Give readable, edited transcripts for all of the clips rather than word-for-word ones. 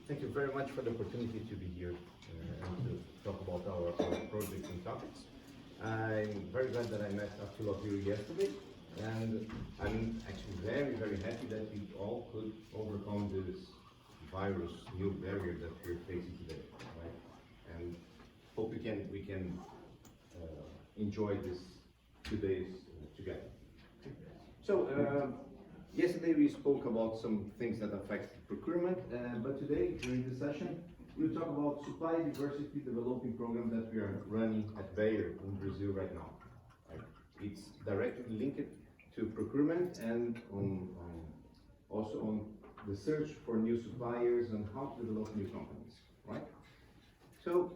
Thank you very much for the opportunity to be here and to talk about our projects and topics. I'm very glad that I met a few of you yesterday, and I'm actually very happy that we all could overcome this virus, new barrier that we're facing today, right? And hope we can enjoy this 2 days together. So yesterday we spoke about some things that affect procurement, but today during the session we'll talk about supply diversity developing program that we are running at Bayer in Brazil right now. Right? It's directly linked to procurement and also on the search for new suppliers and how to develop new companies. Right? So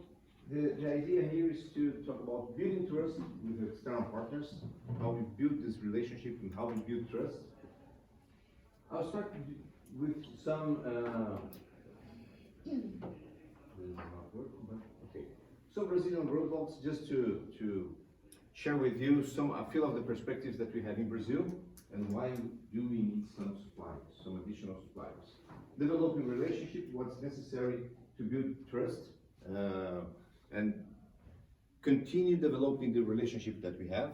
the idea here is to talk about building trust with external partners, how we build this relationship and how we build trust. I'll start with some. This is not working, but okay. Some Brazilian roadblocks, just to share with you a few of the perspectives that we have in Brazil and why do we need some suppliers, some additional suppliers. Developing relationship, what's necessary to build trust, and continue developing the relationship that we have.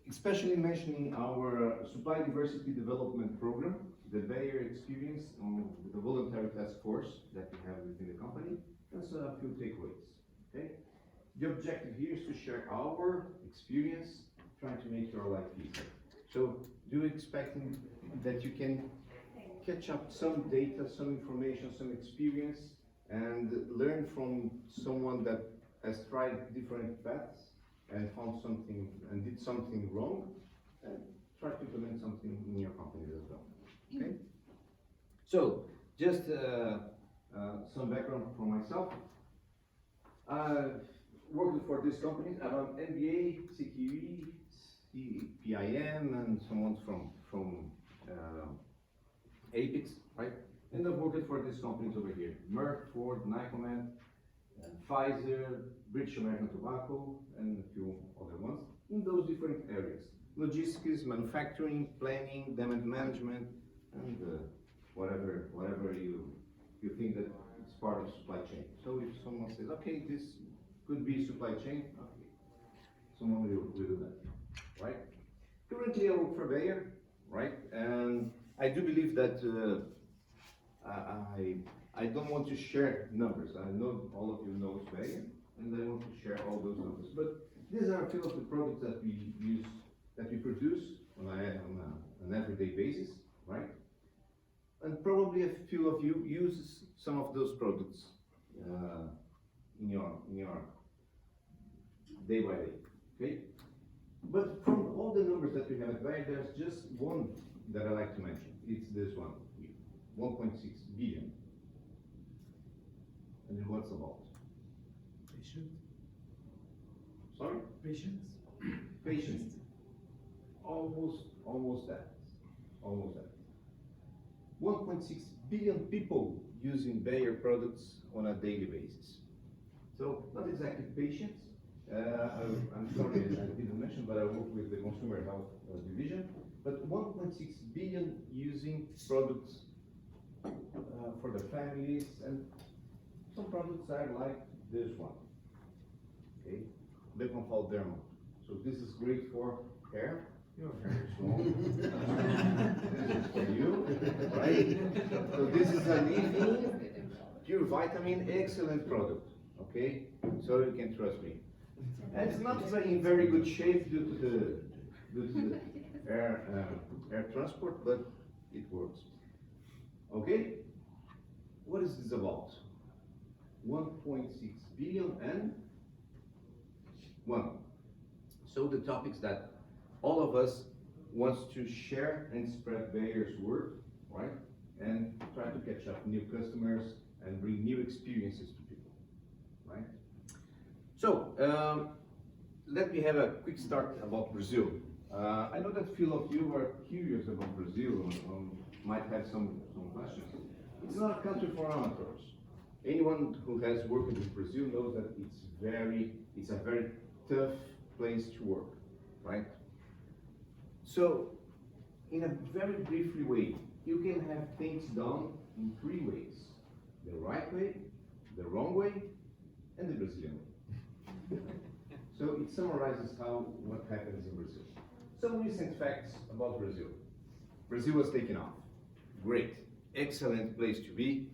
Especially mentioning our supply diversity development program, the Bayer experience with the voluntary task force that we have within the company. That's a few takeaways. Okay. The objective here is to share our experience, trying to make your life easier. So, do expecting that you can catch up some data, some information, some experience, and learn from someone that has tried different paths and found something and did something wrong, and try to implement something in your company as well. Okay. So, just some background for myself. I've worked for this company. I have an MBA, CQE, PIM, and someone from Apex, right? And I've worked for these companies over here: Merck, Ford, Nycomed, Pfizer, British American Tobacco, and a few other ones in those different areas: logistics, manufacturing, planning, demand management, and whatever you think that it's part of supply chain. So if someone says, okay, this could be supply chain, okay, someone will do that, right? Currently I work for Bayer, right? And I do believe that I don't want to share numbers. I know all of you know Bayer, and I want to share all those numbers. But these are a few of the products that we use, that we produce on an everyday basis, right? And probably a few of you use some of those products in your day by day, okay? But from all the numbers that we have at Bayer, there's just one that I like to mention. It's this one, 1.6 billion. And what's about? Patient. Sorry? Patients. Patients. Almost that. Almost that. 1.6 billion people using Bayer products on a daily basis. So not exactly patients. I'm sorry I didn't mention, but I work with the consumer health division. But 1.6 billion using products for their families, and some products are like this one, okay, Derma. So this is great for hair. Your hair is long. This is for you, right? So this is an evening pure vitamin, excellent product. Okay, so you can trust me. And it's not in very good shape due to the air transport, but it works. Okay, what is this about? 1.6 billion and 1. So the topics that all of us wants to share and spread Bayer's word, right? And try to catch up new customers and bring new experiences to people, right? So let me have a quick start about Brazil. I know that a few of you are curious about Brazil and might have some questions. It's not a country for amateurs. Anyone who has worked in Brazil knows that it's a very tough place to work, right? So, in a very briefly way, you can have things done in 3 ways. the right way, the wrong way, and the Brazilian way. So it summarizes what happens in Brazil. Some recent facts about Brazil. Brazil was taken off. Great, excellent place to be.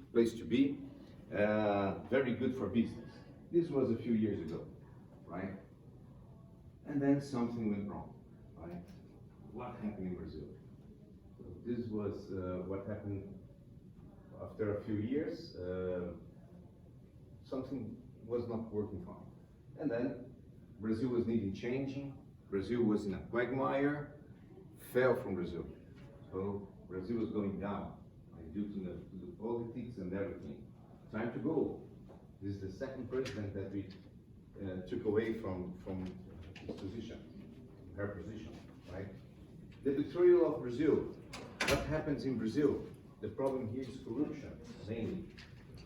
Very good for business. This was a few years ago, right? And then something went wrong, right? What happened in Brazil? So this was what happened after a few years. Something was not working fine. And then Brazil was needing changing. Brazil was in a quagmire, fell from Brazil. So Brazil was going down, like, due to the politics and everything. Time to go. This is the second president that we took away from his position, her position, right? The betrayal of Brazil. What happens in Brazil? The problem here is corruption, mainly.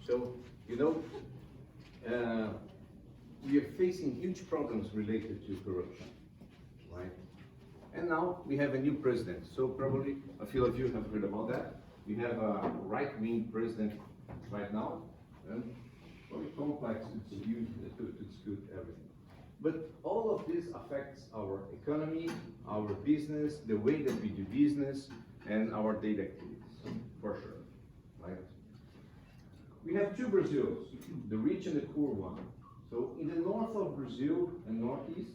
So, you know, we are facing huge problems related to corruption, right? And now we have a new president. So probably a few of you have heard about that. We have a right-wing president right now. And very complex, it's huge, it's good, everything. But all of this affects our economy, our business, the way that we do business, and our daily activities, for sure, right? We have two Brazils, the rich and the poor one. So in the north of Brazil and northeast,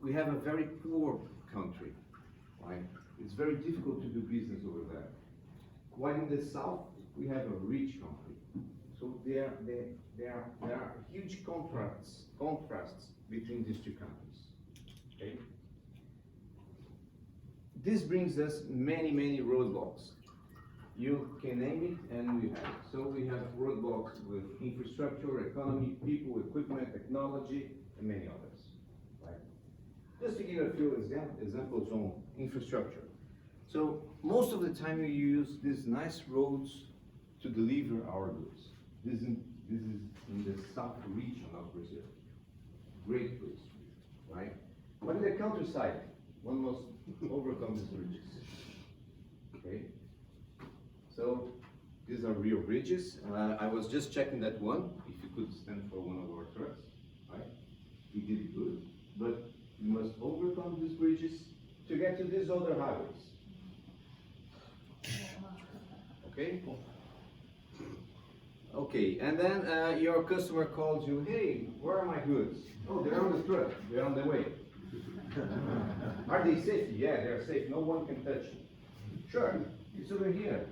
we have a very poor country, right? It's very difficult to do business over there. While in the south, we have a rich country. So there are huge contrasts between these two countries. Okay? This brings us many roadblocks. You can name it, and we have it. So we have roadblocks with infrastructure, economy, people, equipment, technology, and many others. Right? Just to give a few examples on infrastructure. So most of the time we use these nice roads to deliver our goods. This is in the south region of Brazil. Great place, right? But in the countryside, one must overcome these bridges. Okay? So these are real bridges. I was just checking that one, if you could stand for one of our trucks, right? We did it good, but we must overcome these bridges to get to these other highways. Okay? Okay, and then your customer calls you, hey, where are my goods? Oh, they're on the truck, they're on the way. Are they safe? Yeah, they're safe, no one can touch them. Sure, it's over here,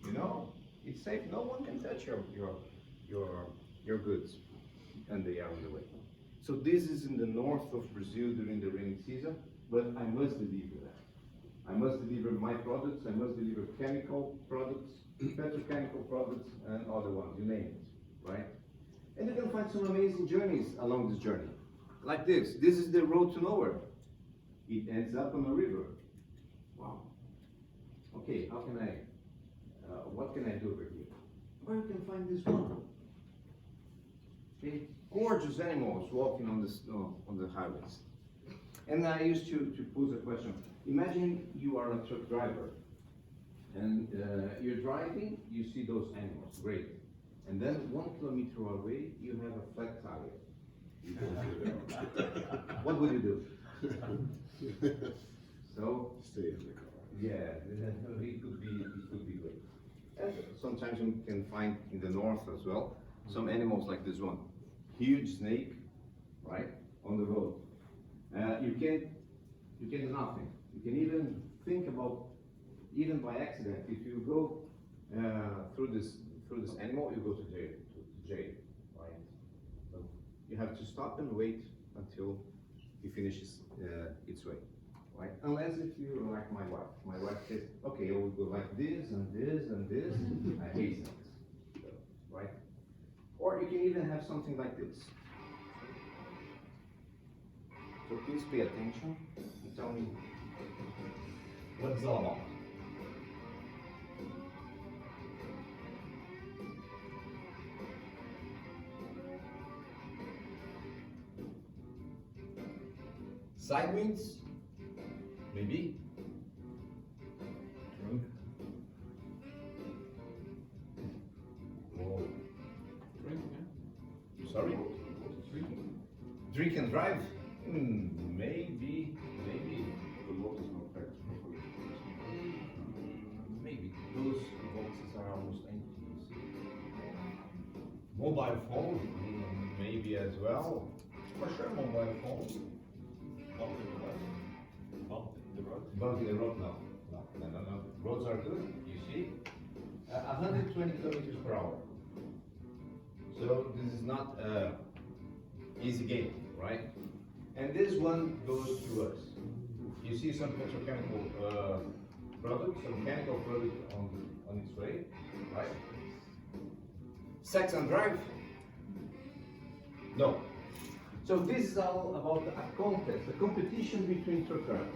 you know? It's safe, no one can touch your goods. And they are on the way. So this is in the north of Brazil during the rainy season, but I must deliver that. I must deliver my products, I must deliver chemical products, petrochemical products, and other ones, you name it, right? And you can find some amazing journeys along this journey. Like this. This is the road to nowhere. It ends up on a river. Wow. Okay, how can what can I do over here? Where you can find this one? Okay, gorgeous animals walking on the highways. And I used to pose a question. Imagine you are a truck driver, and you're driving, you see those animals, great. And then 1 kilometer away, you have a flat tire. What would you do? So Stay in the car. yeah, it could be great. And sometimes you can find in the north as well some animals like this one, huge snake, right, on the road. You can do nothing. You can even think about, even by accident, if you go through this animal, you go to jail, right? So you have to stop and wait until it finishes its way, right? Unless if you're like my wife. My wife says, okay, I will go like this and this and this. I hate snakes, so, right? Or you can even have something like this. So please pay attention and tell me what it's all about. Side winds? Maybe. Sorry? Drink and drive? Maybe. The lot is not packed properly. Maybe. Those boxes are almost empty. You see. Mobile phone? Maybe as well. For sure, mobile phone. Bumping the road? No. Roads are good, you see. 120 kilometers per hour. So this is not an easy game, right? And this one goes to us. You see some petrochemical product, some chemical product on its way, right? Sex and drive? No. So this is all about a contest, a competition between truck drivers.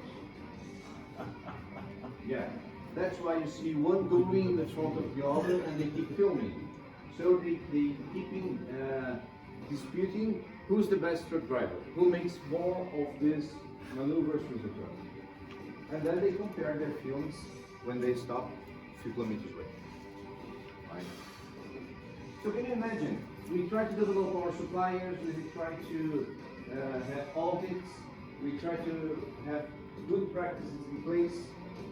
Yeah, that's why you see one going in the front of the other and they keep filming. So they keeping disputing who's the best truck driver, who makes more of these maneuvers with the truck. And then they compare their films when they stop a few kilometers away. Right? So can you imagine? We try to develop our suppliers, we try to have audits, we try to have good practices in place,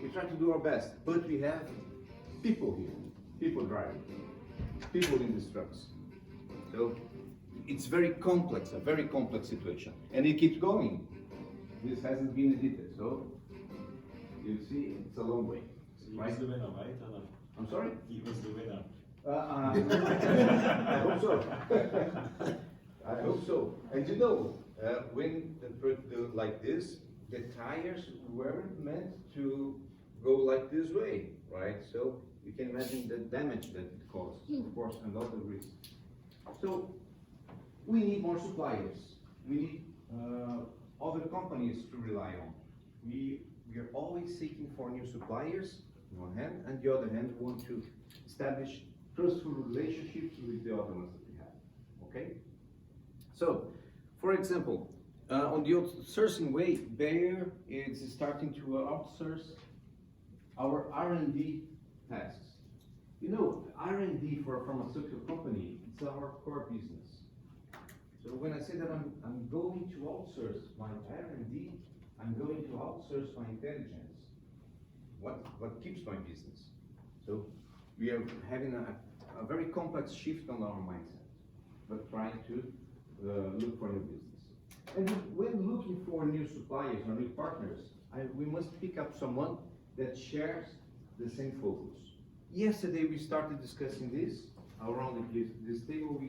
we try to do our best, but we have people here, people driving, people in these trucks. So it's very complex, a very complex situation. And it keeps going. This hasn't been edited, so you see it's a long way. So he was the winner, right? Allan? I'm sorry? He was the winner. I hope so. I hope so. And you know, when the truck do like this, the tires weren't meant to go like this way, right? So you can imagine the damage that it causes, of course, and a lot of risk. So we need more suppliers. We need other companies to rely on. We are always seeking for new suppliers on one hand, and the other hand, we want to establish trustful relationships with the other ones that we have. Okay? So, for example, on the outsourcing way, Bayer is starting to outsource our R&D tasks. You know, R&D for a pharmaceutical company, it's our core business. So when I say that I'm going to outsource my R&D, I'm going to outsource my intelligence. What keeps my business? So we are having a very complex shift on our mindset, but trying to look for new business. And when looking for new suppliers or new partners, we must pick up someone that shares the same focus. Yesterday we started discussing this around this table.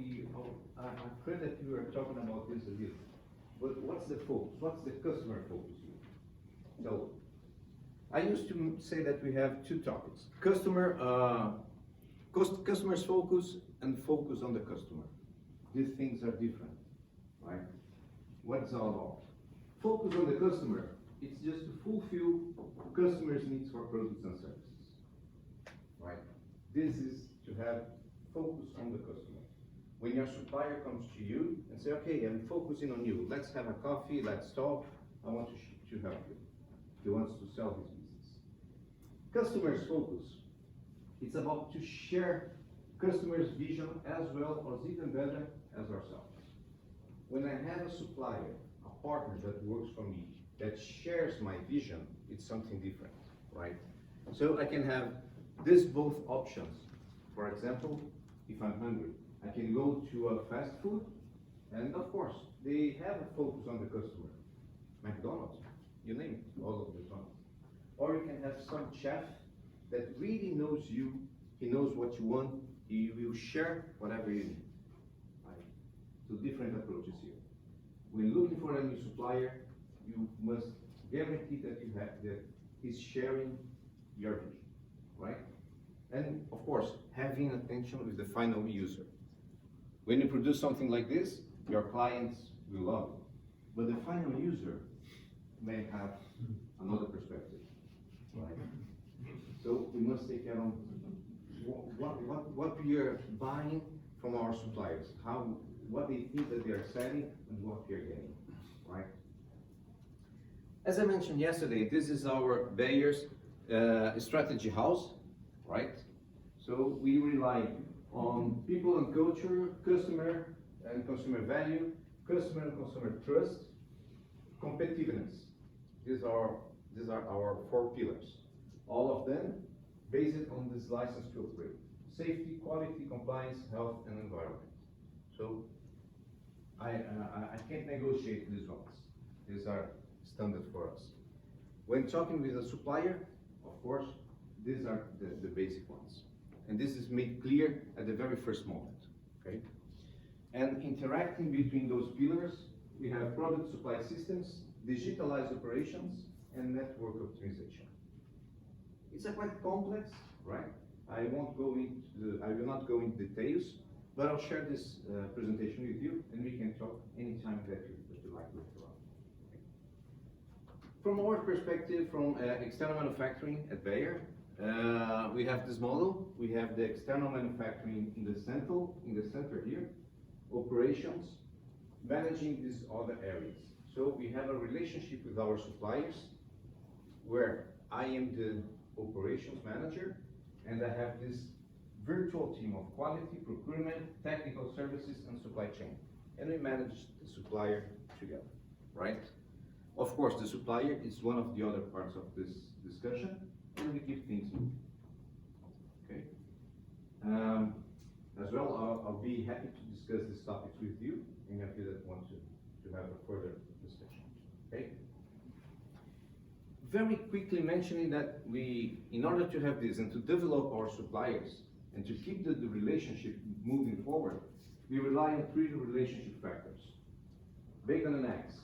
I heard that you were talking about this a bit. But what's the focus? What's the customer focus here? So I used to say that we have two topics: customer's focus and focus on the customer. These things are different, right? What it's all about. Focus on the customer, it's just to fulfill customers' needs for products and services, right? This is to have focus on the customer. When your supplier comes to you and say, okay, I'm focusing on you, let's have a coffee, let's talk, I want to help you. He wants to sell his business. Customer's focus, it's about to share customers' vision as well or even better as ourselves. When I have a supplier, a partner that works for me, that shares my vision, it's something different, right? So I can have these both options. For example, if I'm hungry, I can go to a fast food, and of course, they have a focus on the customer. McDonald's, you name it, all of the time. Or you can have some chef that really knows you, he knows what you want, he will share whatever you need. Right? So different approaches here. When looking for a new supplier, you must guarantee that you have that he's sharing your vision, right? And of course, having attention with the final user. When you produce something like this, your clients will love it. But the final user may have another perspective, right? So we must take care of what we are buying from our suppliers, what they think that they are selling and what we are getting, right? As I mentioned yesterday, this is our Bayer's strategy house, right? So we rely on people and culture, customer, and consumer value, customer and consumer trust, competitiveness. These are our 4 pillars. All of them based on this license to operate. Safety, quality, compliance, health, and environment. So I can't negotiate these ones. These are standard for us. When talking with a supplier, of course, these are the basic ones. And this is made clear at the very first moment, okay? And interacting between those pillars, we have product supply systems, digitalized operations, and network optimization. It's a quite complex, right? I will not go into details, but I'll share this presentation with you, and we can talk anytime that you like later on. Okay. From our perspective, from external manufacturing at Bayer, we have this model. We have the external manufacturing in the center here, operations, managing these other areas. So we have a relationship with our suppliers, where I am the operations manager, and I have this virtual team of quality, procurement, technical services, and supply chain. And we manage the supplier together, right? Of course, the supplier is one of the other parts of this discussion, and we keep things moving. Okay. As well, I'll be happy to discuss these topics with you, and if you that want to have a further discussion. Okay. Very quickly mentioning that we, in order to have this and to develop our suppliers and to keep the relationship moving forward, we rely on 3 relationship factors. Bacon and eggs.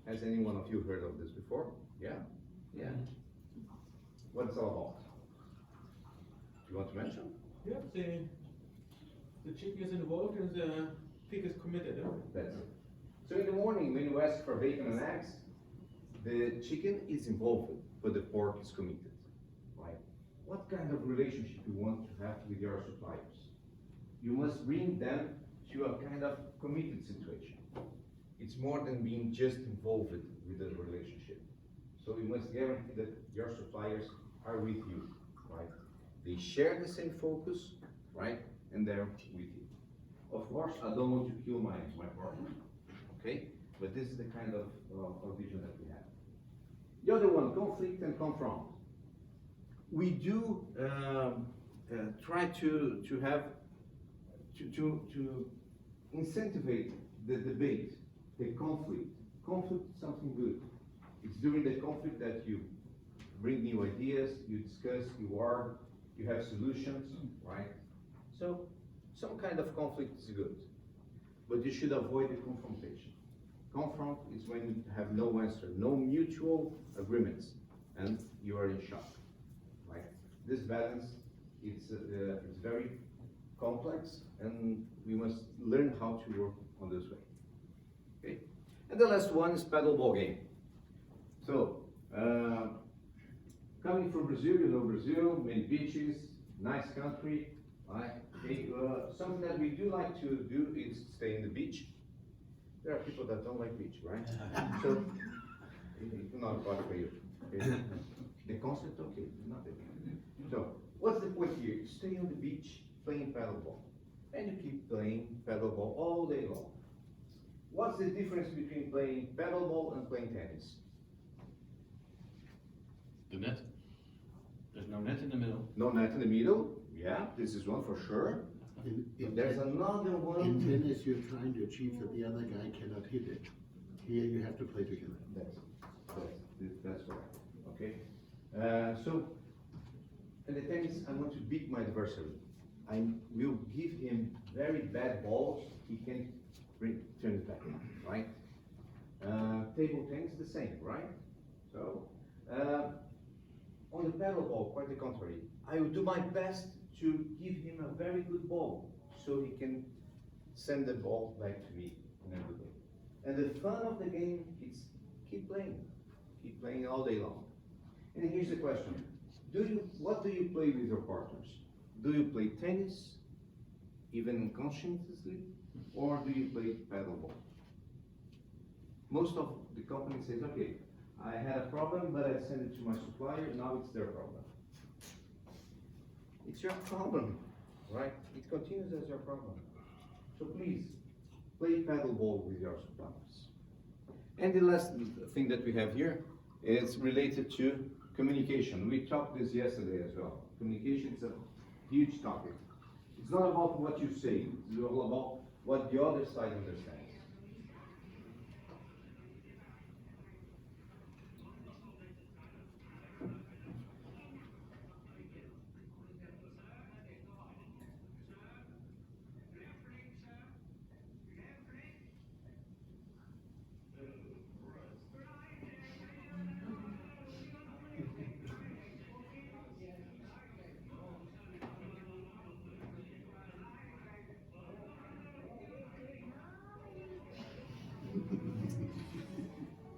Has any one of you heard of this before? Yeah? Yeah. What's it all about? Do you want to mention? Yeah, the chicken is involved and the pig is committed. That's it. So in the morning, when you ask for bacon and eggs, the chicken is involved, but the pork is committed, right? What kind of relationship you want to have with your suppliers? You must bring them to a kind of committed situation. It's more than being just involved with the relationship. So you must guarantee that your suppliers are with you, right? They share the same focus, right? And they're with you. Of course, I don't want to kill my partner, okay? But this is the kind of vision that we have. The other one, conflict and confront. We do try to incentivize the debate, the conflict. Conflict is something good. It's during the conflict that you bring new ideas, you discuss, you have solutions, right? So some kind of conflict is good, but you should avoid the confrontation. Confront is when you have no answer, no mutual agreements, and you are in shock, right? This balance, it's very complex, and we must learn how to work on this way. Okay, and the last one is paddleball game. So, coming from Brazil, you know Brazil, many beaches, nice country, right? Okay, something that we do like to do is stay in the beach. There are people that don't like beach, right? So, it's not bad for you. Okay? The concept, okay, nothing. So, what's the point here? You stay on the beach playing paddleball, and you keep playing paddleball all day long. What's the difference between playing paddleball and playing tennis? The net. There's no net in the middle. No net in the middle. Yeah, this is one for sure. There's another one. In tennis, you're trying to achieve that the other guy cannot hit it. Here, you have to play together. That's correct. Okay. So, in the tennis, I want to beat my adversary. I will give him very bad balls. He can turn it back, right? Table tennis, the same, right? So, on the paddleball, quite the contrary. I will do my best to give him a very good ball, so he can send the ball back to me in a good way. And the fun of the game is keep playing all day long. And here's the question: what do you play with your partners? Do you play tennis, even unconsciously, or do you play paddleball? Most of the company says, okay, I had a problem, but I sent it to my supplier, now it's their problem. It's your problem, right? It continues as your problem. So please, play paddleball with your suppliers. And the last thing that we have here is related to communication. We talked this yesterday as well. Communication is a huge topic. It's not about what you say, it's all about what the other side understands.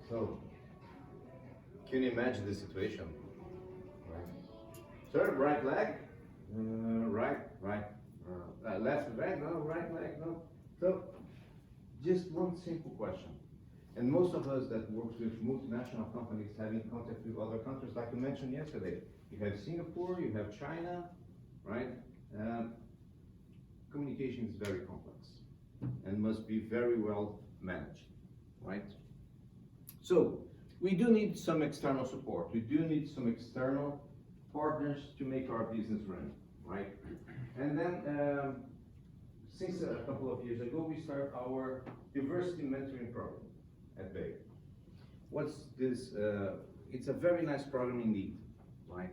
So, can you imagine the situation? Right. Sir, right leg, left leg, no, right leg, no. So, just one simple question. And most of us that works with multinational companies having contact with other countries, like you mentioned yesterday, you have Singapore, you have China, right? Communication is very complex and must be very well managed, right? So, we do need some external support. We do need some external partners to make our business run, right? And then, since a couple of years ago, we started our diversity mentoring program at Bayer. What's this? It's a very nice program indeed, right?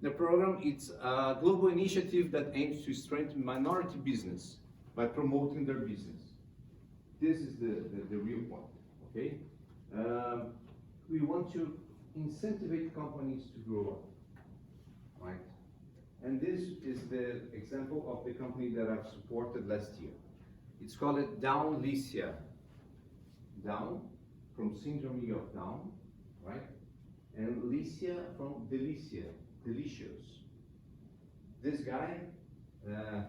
The program, it's a global initiative that aims to strengthen minority business by promoting their business. This is the real point, okay? We want to incentivize companies to grow up, right? And this is the example of the company that I've supported last year. It's called Down Lycia. Down, from syndrome of Down, right? And Lycia from Delicia, delicious. This guy,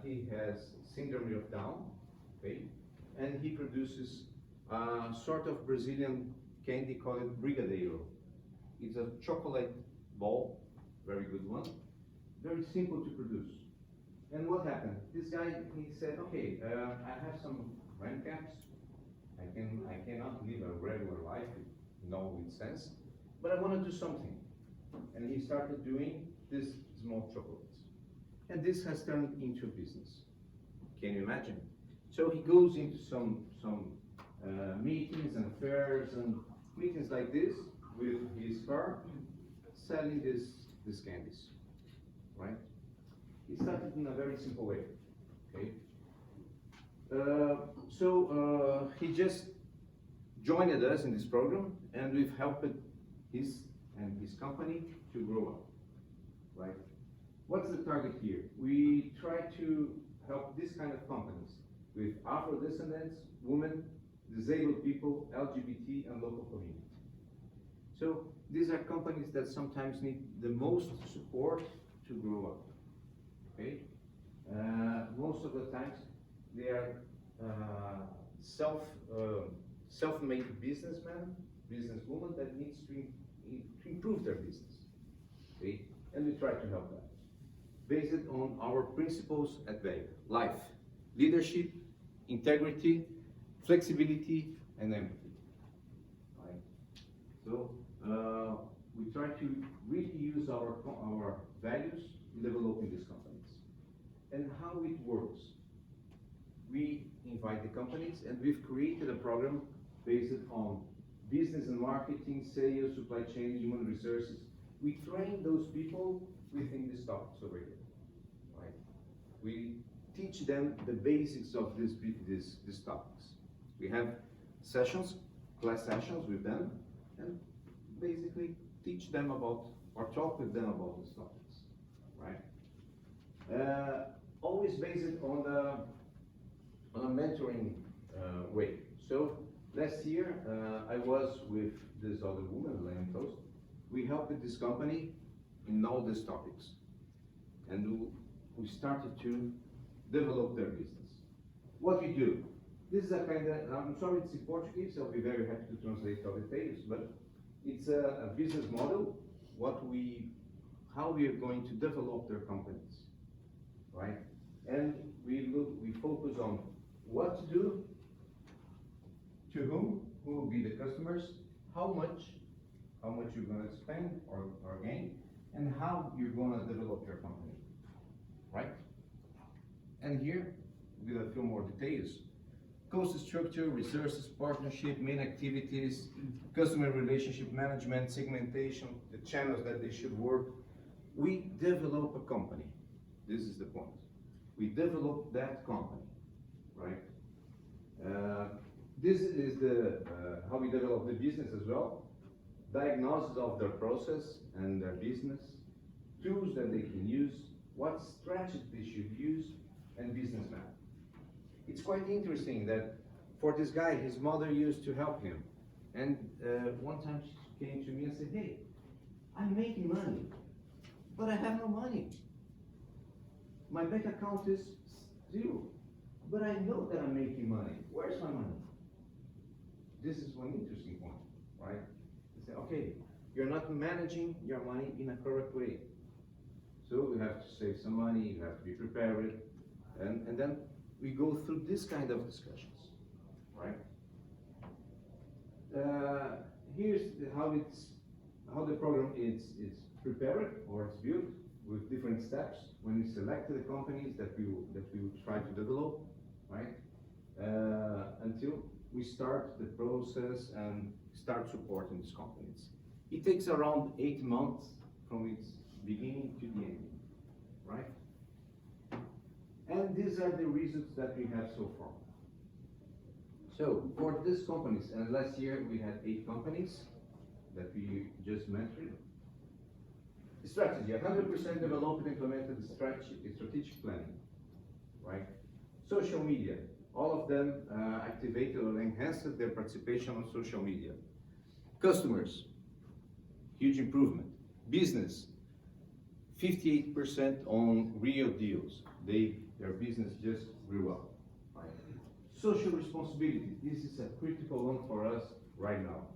he has syndrome of Down, okay? And he produces a sort of Brazilian candy called Brigadeiro. It's a chocolate ball, very good one, very simple to produce. And what happened? This guy, he said, okay, I have some rent caps. I cannot live a regular life, no sense, but I want to do something. And he started doing these small chocolates. And this has turned into a business. Can you imagine? So he goes into some meetings and fairs and meetings like this with his car, selling these candies, right? He started in a very simple way, okay? So he just joined us in this program, and we've helped his company to grow up, right? What's the target here? We try to help this kind of companies with Afro-descendants, women, disabled people, LGBT, and local community. So these are companies that sometimes need the most support to grow up, okay? Most of the times they are self-made businessmen, businesswomen that needs to improve their business, okay? And we try to help them. Based on our principles at Bayer: life, leadership, integrity, flexibility, and empathy, right? So we try to really use our values in developing these companies. And how it works: we invite the companies, and we've created a program based on business and marketing, sales, supply chain, human resources. We train those people within these topics over here, right? We teach them the basics of these topics. We have sessions, class sessions with them, and basically teach them about, or talk with them about these topics, right? Always based on a mentoring way. So last year, I was with this other woman, Allan. We helped this company in all these topics, and we started to develop their business. What we do? This is a kind of, I'm sorry it's in Portuguese, I'll be very happy to translate all details, but it's a business model, how we are going to develop their companies, right? And we focus on what to do, to who will be the customers, how much you're gonna spend or gain, and how you're gonna develop your company, right? And here, with a few more details. Cost structure, resources, partnership, main activities, customer relationship management, segmentation, the channels that they should work. We develop a company. This is the point. We develop that company, right? This is the how we develop the business as well. Diagnosis of their process and their business, tools that they can use, what strategy they should use, and business map. It's quite interesting that for this guy, his mother used to help him. And one time she came to me and said, hey, I'm making money, but I have no money. My bank account is 0, but I know that I'm making money. Where's my money? This is one interesting point, right? They say, okay, you're not managing your money in a correct way. So you have to save some money, you have to be prepared, and then we go through this kind of discussions, right? Here's how the program is prepared or it's built with different steps when we select the companies that we will try to develop, right? Until we start the process and start supporting these companies. It takes around 8 months from its beginning to the end, right? And these are the results that we have so far. So for these companies, and last year we had 8 companies that we just mentioned. Strategy, 100% developed and implemented strategic planning, right? Social media, all of them activated or enhanced their participation on social media. Customers, huge improvement. Business, 58% on real deals. Their business just grew up, right? Social responsibility, this is a critical one for us right now.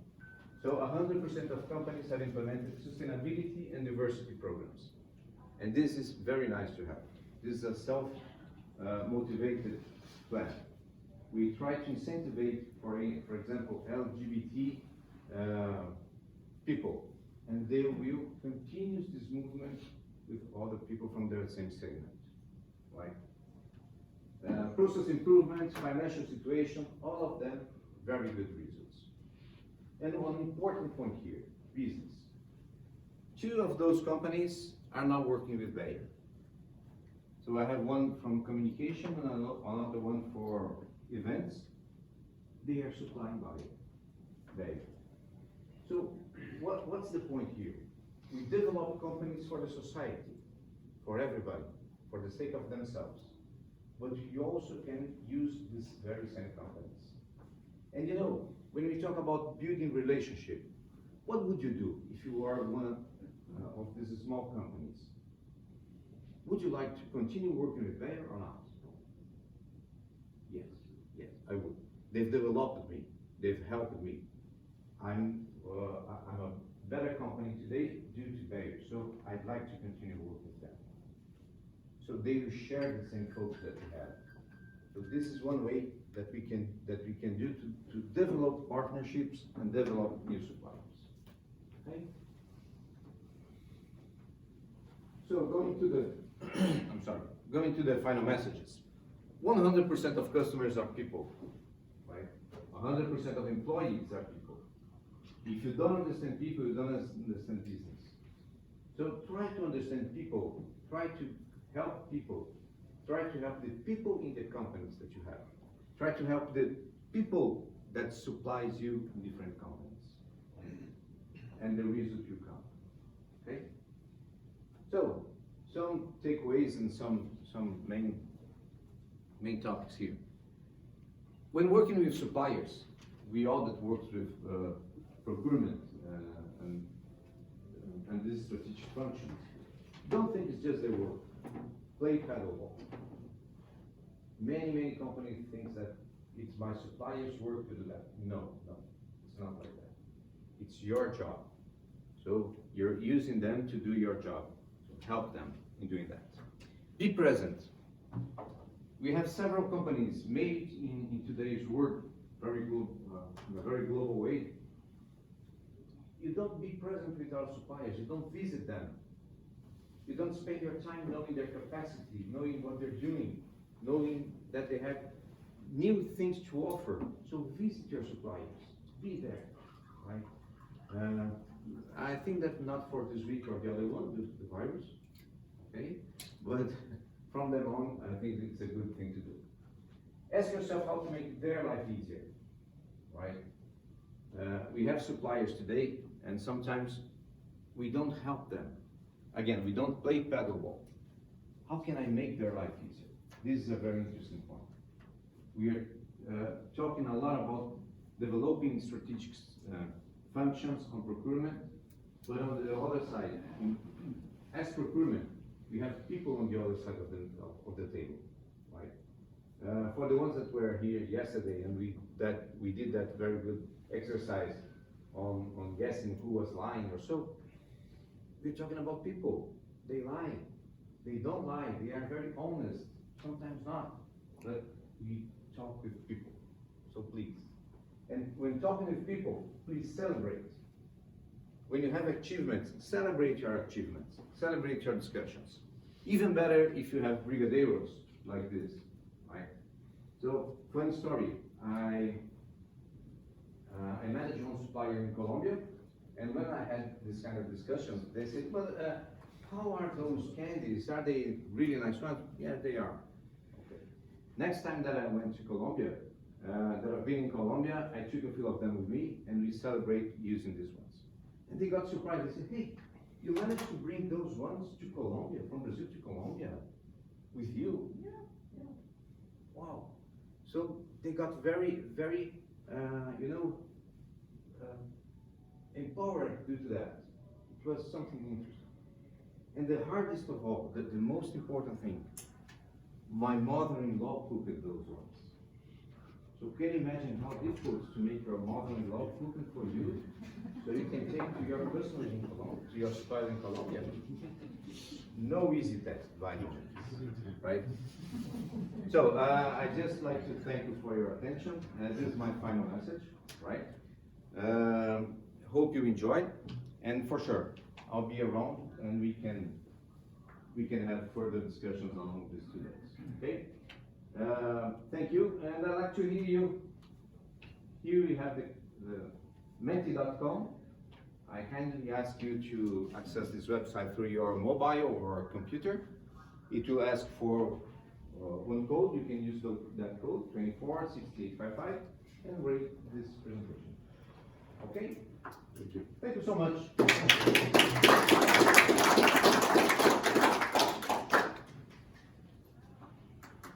So 100% of companies have implemented sustainability and diversity programs. And this is very nice to have. This is a self-motivated plan. We try to incentivize, for example, LGBT people, and they will continue this movement with other people from their same segment, right? Process improvements, financial situation, all of them very good results. And one important point here, business. 2 of those companies are now working with Bayer. So I have one from communication and another one for events. They are supplying Bayer. So what's the point here? We develop companies for the society, for everybody, for the sake of themselves. But you also can use these very same companies. And you know, when we talk about building relationship, what would you do if you are one of these small companies? Would you like to continue working with Bayer or not? Yes, I would. They've developed me. They've helped me. I'm a better company today due to Bayer, so I'd like to continue working with them. So they will share the same focus that we have. So this is one way that we can do to develop partnerships and develop new suppliers. Okay. So going to the going to the final messages. 100% of customers are people, right? 100% of employees are people. If you don't understand people, you don't understand business. So try to understand people, try to help people, try to help the people in the companies that you have. Try to help the people that supplies you in different companies. And the result you come. Okay? So, some takeaways and some main topics here. When working with suppliers, we all that works with procurement and these strategic functions, don't think it's just their work. Play paddleball. Many companies think that it's my supplier's work to do that. No, it's not like that. It's your job. So you're using them to do your job. So help them in doing that. Be present. We have several companies made in today's world, very good, in a very global way. You don't be present with our suppliers, you don't visit them. You don't spend your time knowing their capacity, knowing what they're doing, knowing that they have new things to offer. So visit your suppliers, be there, right? I think that not for this week or the other one due to the virus, okay? But from then on, I think it's a good thing to do. Ask yourself how to make their life easier, right? We have suppliers today, and sometimes we don't help them. Again, we don't play paddleball. How can I make their life easier? This is a very interesting point. We are talking a lot about developing strategic functions on procurement, but on the other side, as procurement, we have people on the other side of the table, right? For the ones that were here yesterday, and we did that very good exercise on guessing who was lying or so. We're talking about people. They lie. They don't lie. They are very honest. Sometimes not, but we talk with people. So please. And when talking with people, please celebrate. When you have achievements, celebrate your achievements. Celebrate your discussions. Even better if you have brigadeiros like this, right? So, funny story. I managed one supplier in Colombia, and when I had this kind of discussions, they said, well, how are those candies? Are they really nice ones? Yeah, they are. Okay. Next time that I went to Colombia, that I've been in Colombia, I took a few of them with me, and we celebrate using these ones. And they got surprised. They said, hey, you managed to bring those ones to Colombia, from Brazil to Colombia, with you? Yeah, yeah. Wow. So they got very, very, empowered due to that. It was something interesting. And the hardest of all, the most important thing, my mother-in-law cooked those ones. So can you imagine how difficult it is to make your mother-in-law cooking for you, so you can take to your customers in Colombia, to your suppliers in Colombia? No easy task by no means, right? So I just like to thank you for your attention. This is my final message, right? Hope you enjoyed, and for sure, I'll be around, and we can have further discussions along these 2 days. Okay? Thank you, and I'd like to hear you. Here we have the menti.com. I kindly ask you to access this website through your mobile or computer. It will ask for one code. You can use that code, 246855, and rate this presentation. Okay? Thank you. Thank you so much.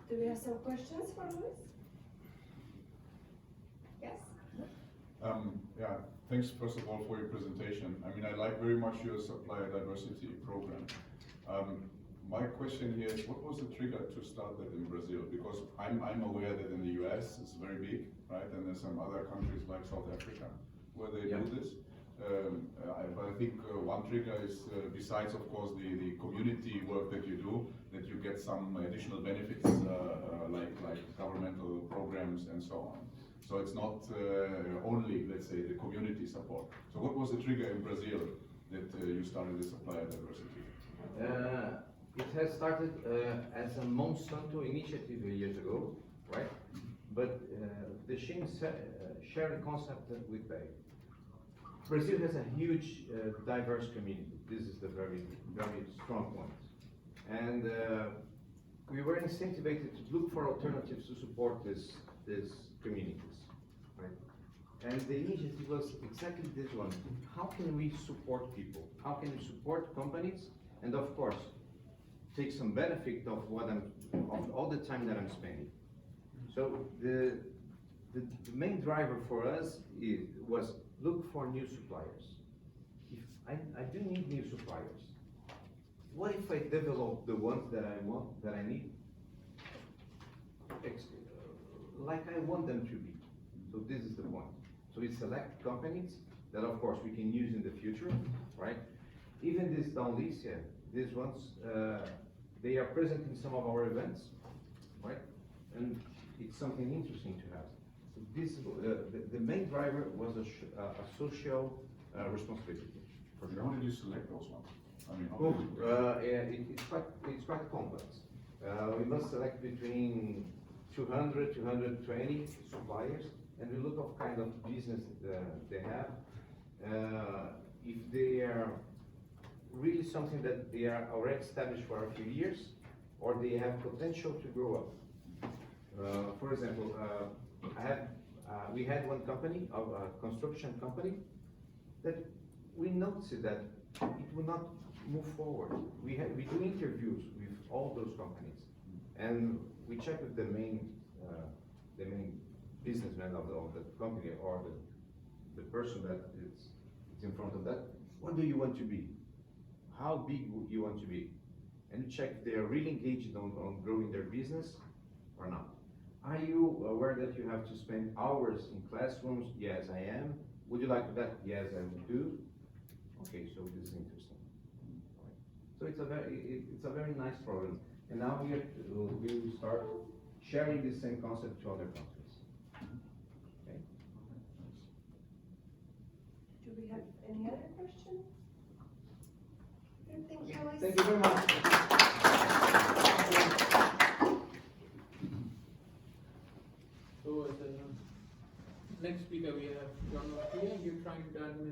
Do we have some questions for Luiz? Yes? Yeah, thanks first of all for your presentation. I mean, I like very much your supplier diversity program. My question here is, what was the trigger to start that in Brazil? Because I'm aware that in the US it's very big, right? And there's some other countries like South Africa where they do this. But I think one trigger is, besides of course the community work that you do, that you get some additional benefits like governmental programs and so on. So it's not only, let's say, the community support. So what was the trigger in Brazil that you started the supplier diversity? It has started as a Monsanto initiative years ago, right? But the Shin shared the concept with Bay. Brazil has a huge diverse community. This is the very, very strong point. And we were incentivized to look for alternatives to support these communities, right? And the initiative was exactly this one. How can we support people? How can we support companies? And of course, take some benefit of of all the time that I'm spending. So the main driver for us was look for new suppliers. If I do need new suppliers, what if I develop the ones that I want, that I need, like I want them to be? So this is the point. So we select companies that of course we can use in the future, right? Even this Downlicia, these ones, they are present in some of our events, right? and it's something interesting to have. This, the main driver was a social responsibility. For How sure. did you select those ones? I mean, how Oh, did you- it's quite complex. We must select between 200, 220 suppliers, and we look at kind of business they have. If they are really something that they are already established for a few years, or they have potential to grow up. For example, we had one company, a construction company, that we noticed that it would not move forward. We do interviews with all those companies, and we check with the main businessman of the company, or the person that is in front of that. What do you want to be? How big would you want to be? And you check if they are really engaged on growing their business or not. Are you aware that you have to spend hours in classrooms? Yes, I am. Would you like that? Yes, I would do. Okay, so this is interesting. So it's a very nice program. And now we will start sharing the same concept to other countries. Okay? Do we have any other questions? Thank you, Luiz. Thank you very much.